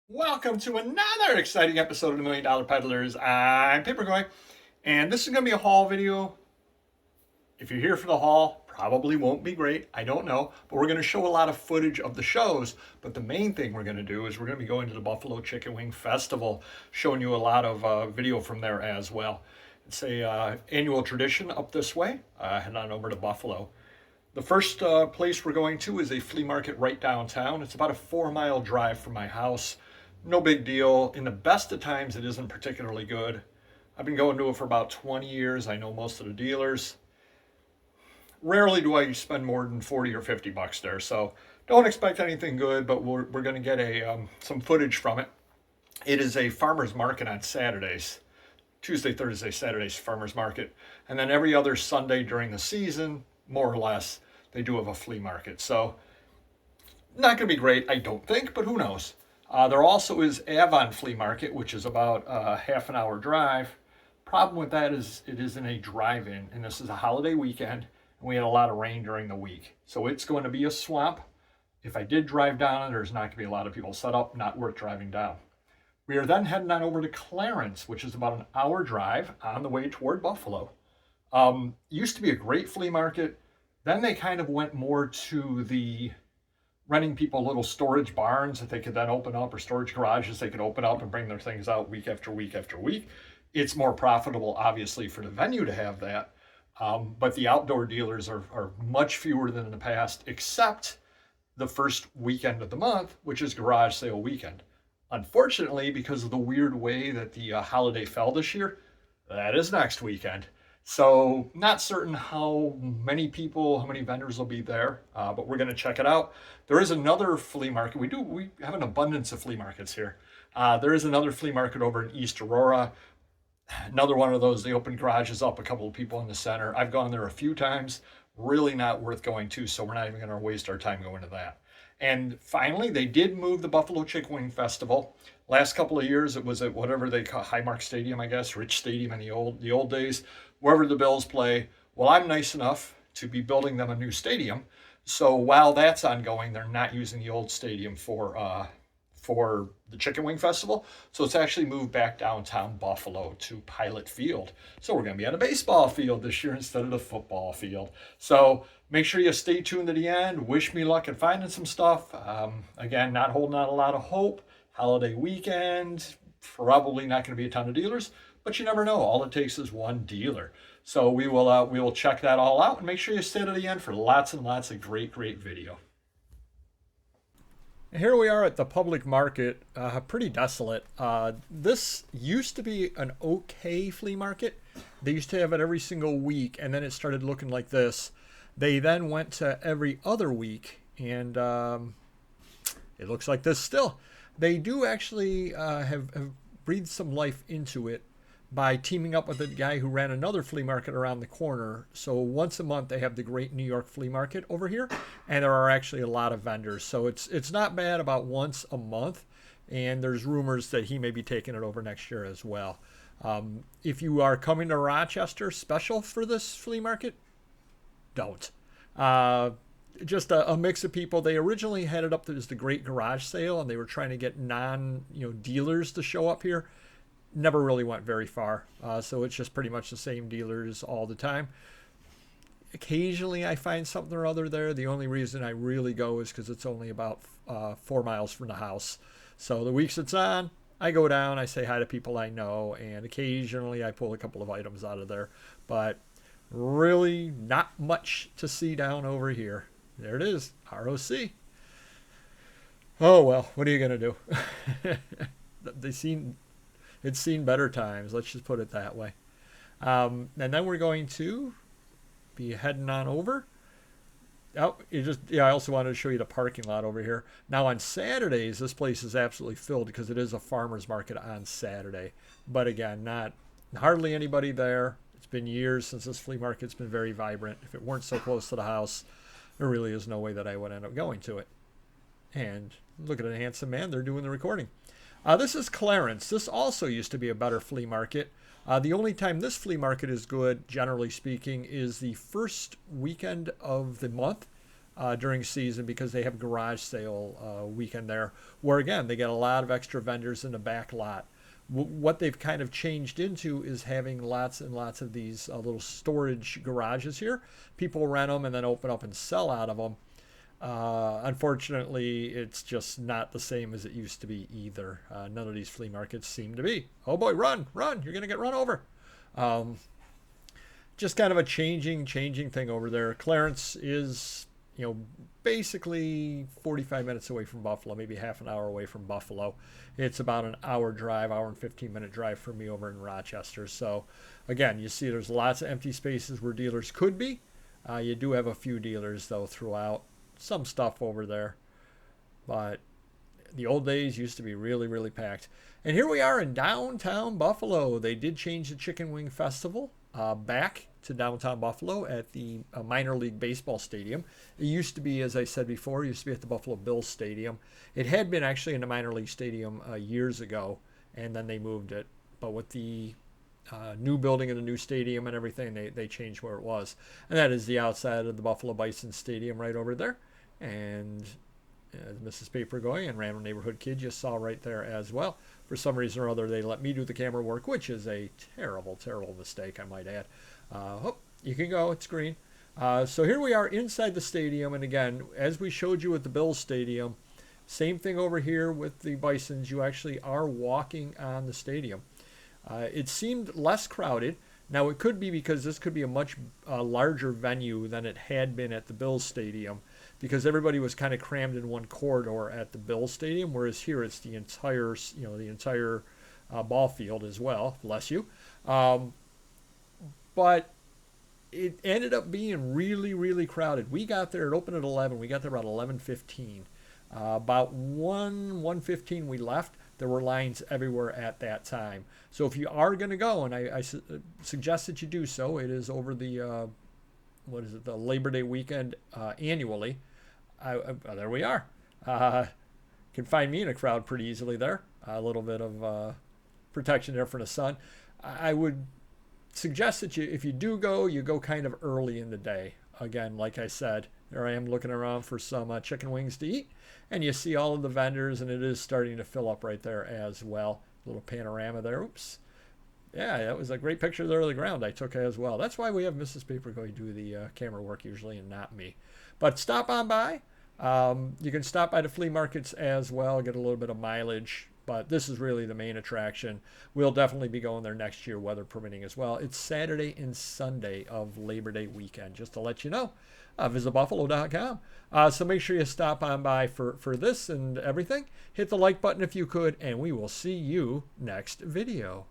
Welcome to another exciting episode of the Million Dollar Peddlers. I'm Paperboy, and this is going to be a haul video. If you're here for the haul, probably won't be great. I don't know, but we're going to show a lot of footage of the shows. But the main thing we're going to do is we're going to be going to the Buffalo Chicken Wing Festival, showing you a lot of video from there as well. It's a annual tradition up this way. Head on over to Buffalo. The first place we're going to is a flea market right downtown. It's about a 4 mile drive from my house. No big deal. In the best of times, it isn't particularly good. I've been going to it for about 20 years. I know most of the dealers. Rarely do I spend more than 40 or 50 bucks there, so don't expect anything good, but we're going to get some footage from it. It is a farmer's market on Saturdays. Tuesday, Thursday, Saturdays, farmer's market. And then every other Sunday during the season, more or less, they do have a flea market. So not going to be great, I don't think, but who knows. There also is Avon Flea Market, which is about a half an hour drive. Problem with that is it isn't a drive-in, and this is a holiday weekend, and we had a lot of rain during the week. So it's going to be a swamp. If I did drive down, there's not going to be a lot of people set up, not worth driving down. We are then heading on over to Clarence, which is about an hour drive on the way toward Buffalo. Used to be a great flea market. Then they kind of went more to the renting people little storage barns that they could then open up, or storage garages they could open up and bring their things out week after week after week. It's more profitable, obviously, for the venue to have that. But the outdoor dealers are much fewer than in the past, except the first weekend of the month, which is garage sale weekend. Unfortunately, because of the weird way that the holiday fell this year, that is next weekend. So not certain how many people, how many vendors will be there, but we're going to check it out. There is another flea market. We have an abundance of flea markets here. There is another flea market over in East Aurora. Another one of those, they open garages up, a couple of people in the center. I've gone there a few times. Really not worth going to, so we're not even going to waste our time going to that. And finally, they did move the Buffalo Chicken Wing Festival. Last couple of years, it was at whatever they call Highmark Stadium, I guess, Rich Stadium in the old days, wherever the Bills play. Well, I'm nice enough to be building them a new stadium. So while that's ongoing, they're not using the old stadium for the Chicken Wing Festival. So it's actually moved back downtown Buffalo to Pilot Field. So we're going to be on a baseball field this year instead of the football field. So make sure you stay tuned to the end. Wish me luck in finding some stuff. Again, not holding out a lot of hope. Holiday weekend, probably not going to be a ton of dealers, but you never know. All it takes is one dealer. So we will check that all out, and make sure you stay to the end for lots and lots of great video. Here we are at the public market, pretty desolate. This used to be an okay flea market. They used to have it every single week, and then it started looking like this. They then went to every other week, and it looks like this still. They do actually have breathed some life into it by teaming up with a guy who ran another flea market around the corner. So once a month they have the Great New York Flea Market over here, and there are actually a lot of vendors. So it's not bad, about once a month, and there's rumors that he may be taking it over next year as well. If you are coming to Rochester special for this flea market, don't. Just a mix of people. They originally had it up as the Great Garage Sale, and they were trying to get dealers to show up here. Never really went very far. So it's just pretty much the same dealers all the time. Occasionally I find something or other there. The only reason I really go is because it's only about 4 miles from the house. So the weeks it's on, I go down, I say hi to people I know, and occasionally I pull a couple of items out of there. But really not much to see down over here. There it is, ROC. Oh well, what are you going to do? It's seen better times, let's just put it that way. And then we're going to be heading on over. Oh, I also wanted to show you the parking lot over here. Now on Saturdays, this place is absolutely filled because it is a farmer's market on Saturday. But again, not hardly anybody there. It's been years since this flea market's been very vibrant. If it weren't so close to the house, there really is no way that I would end up going to it. And look at a handsome man, they're doing the recording. This is Clarence. This also used to be a better flea market. The only time this flea market is good, generally speaking, is the first weekend of the month. during season because they have garage sale weekend there, where again they get a lot of extra vendors in the back lot. What they've kind of changed into is having lots and lots of these little storage garages here. People rent them and then open up and sell out of them. Unfortunately, it's just not the same as it used to be either. None of these flea markets seem to be. Oh boy, run, run, you're going to get run over. Just kind of a changing thing over there. Clarence is, basically 45 minutes away from Buffalo, maybe half an hour away from Buffalo. It's about an hour drive, hour and 15-minute drive for me over in Rochester. So again, you see there's lots of empty spaces where dealers could be. You do have a few dealers though throughout. Some stuff over there. But the old days used to be really packed. And here we are in downtown Buffalo. They did change the Chicken Wing Festival back to downtown Buffalo at the minor league baseball stadium. It used to be, as I said before, it used to be at the Buffalo Bills Stadium. It had been actually in the minor league stadium years ago, and then they moved it. But with the new building and the new stadium and everything, they changed where it was. And that is the outside of the Buffalo Bison Stadium right over there. And as Mrs. Papergoy and Random Neighborhood Kid just saw right there as well. For some reason or other, they let me do the camera work, which is a terrible mistake, I might add. You can go, it's green. So here we are inside the stadium, and again, as we showed you at the Bills Stadium, same thing over here with the Bisons. You actually are walking on the stadium. It seemed less crowded. Now, it could be because this could be a much larger venue than it had been at the Bills Stadium, because everybody was kind of crammed in one corridor at the Bills Stadium, whereas here it's the entire, ball field as well. Bless you. But it ended up being really crowded. We got there, it opened at 11. We got there about 11:15. About 1:15 we left. There were lines everywhere at that time. So if you are going to go, and I suggest that you do so, it is over the, the Labor Day weekend annually. There we are. Can find me in a crowd pretty easily there. A little bit of protection there from the sun. I would suggest that if you do go, you go kind of early in the day. Again, like I said, there I am looking around for some chicken wings to eat, and you see all of the vendors, and it is starting to fill up right there as well. Little panorama there. Oops. Yeah, that was a great picture there of the ground I took as well. That's why we have Mrs. Papergoy do the camera work usually and not me. But stop on by. You can stop by the flea markets as well, get a little bit of mileage. But this is really the main attraction. We'll definitely be going there next year, weather permitting as well. It's Saturday and Sunday of Labor Day weekend, just to let you know. Visit buffalo.com. So make sure you stop on by for this and everything. Hit the like button if you could, and we will see you next video.